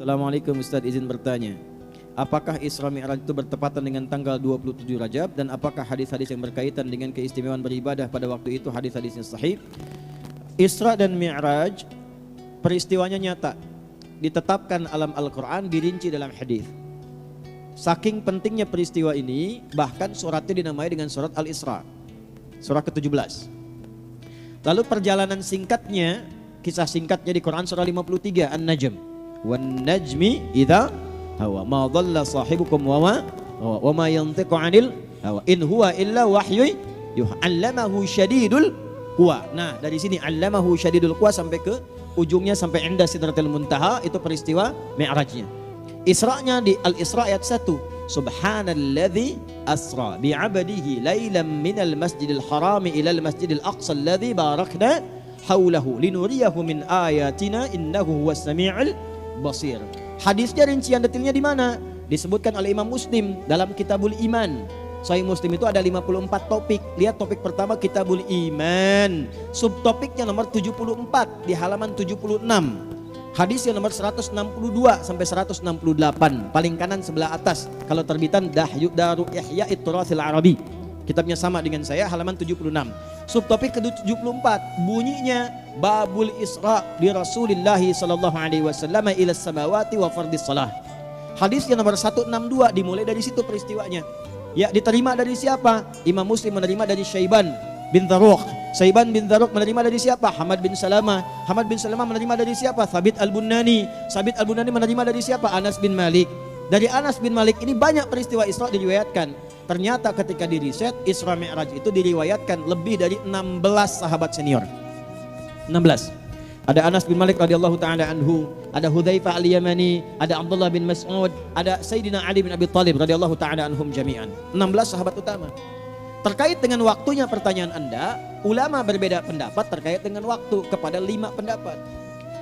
Assalamualaikum Ustaz, izin bertanya. Apakah Isra Mi'raj itu bertepatan dengan tanggal 27 Rajab, dan apakah hadis-hadis yang berkaitan dengan keistimewaan beribadah pada waktu itu hadis-hadisnya sahih? Isra dan Mi'raj peristiwanya nyata, ditetapkan alam Al-Quran, dirinci dalam hadis. Saking pentingnya peristiwa ini, bahkan suratnya dinamai dengan surat Al-Isra, surah ke-17. Lalu perjalanan singkatnya, kisah singkatnya di Quran surah 53 An-Najm. Wan najmi idza hawa ma dhalla sahibukum wa ma yantiqu 'anil hawa in huwa illa wahyu yuha 'allamahu syadidul quwa. Nah, dari sini 'allamahu syadidul quwa sampai ke ujungnya, sampai inda sidratil muntaha, itu peristiwa Mi'rajnya. Isra'nya di Al-Isra ayat 1. Subhanalladzi asra bi'abdihi lailan minal masjidil harami ilal masjidil aqsa alladzi barakna haulahu linuriyahu min ayatina innahu huwas sami'ul basir. Hadisnya rincian detailnya di mana? Disebutkan oleh Imam Muslim dalam Kitabul Iman. Sahih Muslim itu ada 54 topik. Lihat topik pertama Kitabul Iman. Subtopiknya nomor 74 di halaman 76. Hadis yang nomor 162 sampai 168. Paling kanan sebelah atas. Kalau terbitan Daru Ihya'it Turathil Arabi. Kitabnya sama dengan saya, halaman 76. Subtopik ke-74 bunyinya Babul Isra di Rasulullah sallallahu alaihi wasallam ila samawati wa fardis salah. Hadis yang nomor 162 dimulai dari situ peristiwanya. Ya, diterima dari siapa? Imam Muslim menerima dari Syaiban bin Dharruq. Syaiban bin Dharruq menerima dari siapa? Hamad bin Salamah. Hamad bin Salamah menerima dari siapa? Thabit al-Bunani. Thabit al-Bunani menerima dari siapa? Anas bin Malik. Dari Anas bin Malik ini banyak peristiwa Isra diriwayatkan. Ternyata ketika diriset, Isra Mi'raj itu diriwayatkan lebih dari 16 sahabat senior. 16. Ada Anas bin Malik radhiyallahu taala anhu, ada Hudzaifah al-Yamani, ada Abdullah bin Mas'ud, ada Sayyidina Ali bin Abi Thalib radhiyallahu taala anhum jami'an. 16 sahabat utama. Terkait dengan waktunya pertanyaan Anda, ulama berbeda pendapat terkait dengan waktu kepada 5 pendapat.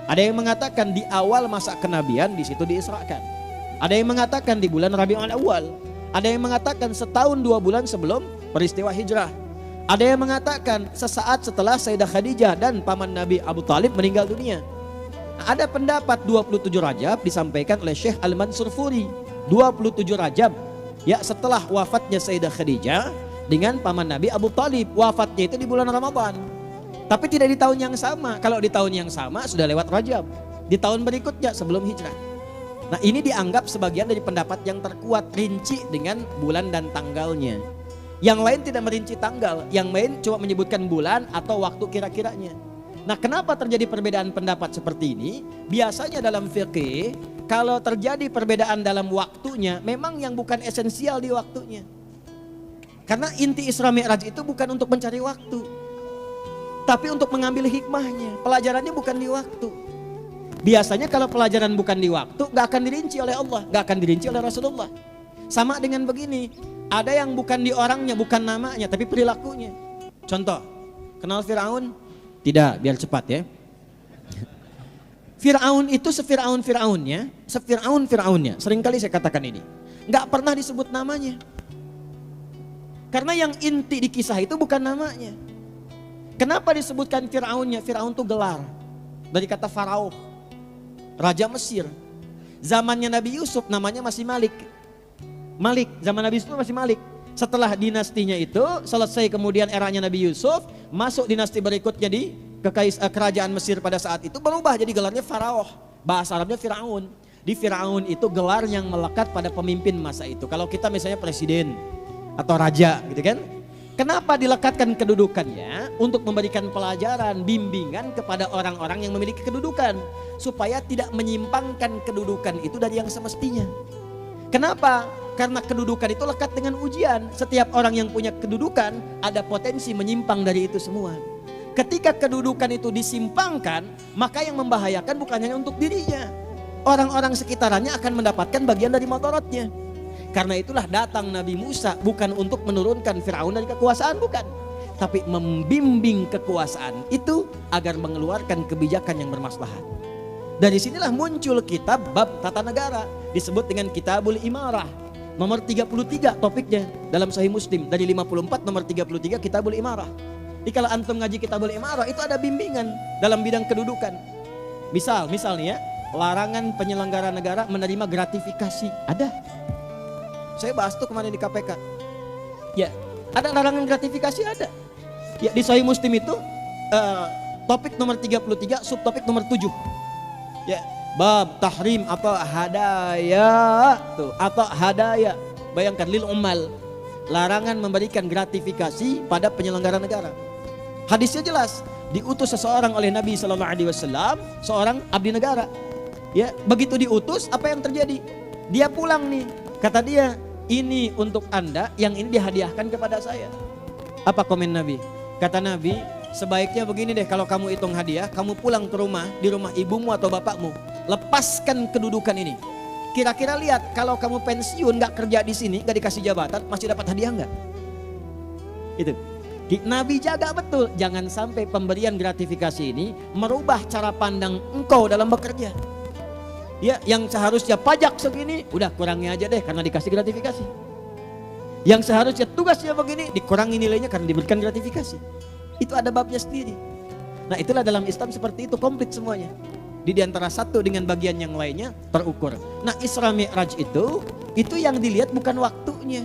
Ada yang mengatakan di awal masa kenabian, di situ diisrakan. Ada yang mengatakan di bulan Rabiul Awal. Ada yang mengatakan setahun 2 bulan sebelum peristiwa hijrah. Ada yang mengatakan sesaat setelah Sayyidah Khadijah dan paman Nabi Abu Talib meninggal dunia. Ada pendapat 27 Rajab disampaikan oleh Syekh Al-Mansur Furi. 27 Rajab, ya, setelah wafatnya Sayyidah Khadijah dengan paman Nabi Abu Talib. Wafatnya itu di bulan Ramadan. Tapi tidak di tahun yang sama. Kalau di tahun yang sama sudah lewat Rajab. Di tahun berikutnya sebelum hijrah. Nah, ini dianggap sebagian dari pendapat yang terkuat, rinci dengan bulan dan tanggalnya. Yang lain tidak merinci tanggal, yang lain cuma menyebutkan bulan atau waktu kira-kiranya. Nah, kenapa terjadi perbedaan pendapat seperti ini? Biasanya dalam fikih, kalau terjadi perbedaan dalam waktunya, memang yang bukan esensial di waktunya. Karena inti Isra Mi'raj itu bukan untuk mencari waktu, tapi untuk mengambil hikmahnya. Pelajarannya bukan di waktu. Biasanya kalau pelajaran bukan di waktu, gak akan dirinci oleh Allah, gak akan dirinci oleh Rasulullah. Sama dengan begini, ada yang bukan di orangnya, bukan namanya, tapi perilakunya. Contoh, kenal Fir'aun? Tidak, biar cepat ya. Fir'aun itu Fir'aunnya, Fir'aunnya. Seringkali saya katakan ini, gak pernah disebut namanya. Karena yang inti di kisah itu bukan namanya. Kenapa disebutkan Fir'aunnya? Fir'aun itu gelar dari kata Farao, Raja Mesir. Zamannya Nabi Yusuf namanya masih Malik. Zaman Nabi Yusuf masih Malik. Setelah dinastinya itu selesai, kemudian eranya Nabi Yusuf, masuk dinasti berikutnya di kerajaan Mesir pada saat itu berubah jadi gelarnya Farao. Bahasa Arabnya Fir'aun. Di Fir'aun itu gelar yang melekat pada pemimpin masa itu. Kalau kita misalnya presiden atau raja gitu kan. Kenapa dilekatkan kedudukannya? Untuk memberikan pelajaran, bimbingan kepada orang-orang yang memiliki kedudukan. Supaya tidak menyimpangkan kedudukan itu dari yang semestinya. Kenapa? Karena kedudukan itu lekat dengan ujian. Setiap orang yang punya kedudukan ada potensi menyimpang dari itu semua. Ketika kedudukan itu disimpangkan, maka yang membahayakan bukan hanya untuk dirinya. Orang-orang sekitarannya akan mendapatkan bagian dari motorotnya. Karena itulah datang Nabi Musa bukan untuk menurunkan Fir'aun dari kekuasaan, bukan. Tapi membimbing kekuasaan itu agar mengeluarkan kebijakan yang bermaslahat. Dari sinilah muncul kitab bab tata negara. Disebut dengan Kitabul Imarah. Nomor 33 topiknya dalam Sahih Muslim. Dari 54 nomor 33 Kitabul Imarah. Jadi kalau antum ngaji Kitabul Imarah itu ada bimbingan dalam bidang kedudukan. Misalnya ya, larangan penyelenggara negara menerima gratifikasi. Ada. Saya bahas tuh kemarin di KPK. Ya, ada larangan gratifikasi, ada. Ya, di Sahih Muslim itu topik nomor 33, subtopik nomor 7. Ya, bab tahrim atau hadaya tuh, atau hadaya. Bayangkan lil ummal, larangan memberikan gratifikasi pada penyelenggara negara. Hadisnya jelas, diutus seseorang oleh Nabi sallallahu alaihi wasallam, seorang abdi negara. Ya, begitu diutus, apa yang terjadi? Dia pulang nih, kata dia, ini untuk Anda, yang ini dihadiahkan kepada saya. Apa komen Nabi? Kata Nabi, sebaiknya begini deh, kalau kamu hitung hadiah, kamu pulang ke rumah, di rumah ibumu atau bapakmu, lepaskan kedudukan ini. Kira-kira lihat, kalau kamu pensiun, gak kerja di sini, gak dikasih jabatan, masih dapat hadiah gak? Itu. Nabi jaga betul, jangan sampai pemberian gratifikasi ini merubah cara pandang engkau dalam bekerja. Ya, yang seharusnya pajak segini, udah kurangi aja deh karena dikasih gratifikasi. Yang seharusnya tugasnya begini, dikurangi nilainya karena diberikan gratifikasi. Itu ada babnya sendiri. Nah, itulah dalam Islam seperti itu, komplit semuanya. Di antara satu dengan bagian yang lainnya terukur. Nah, Isra Mi'raj itu yang dilihat bukan waktunya.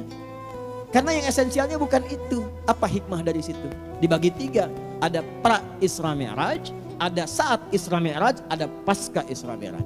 Karena yang esensialnya bukan itu. Apa hikmah dari situ? Dibagi 3, ada pra Isra Mi'raj, ada saat Isra Mi'raj, ada pasca Isra Mi'raj.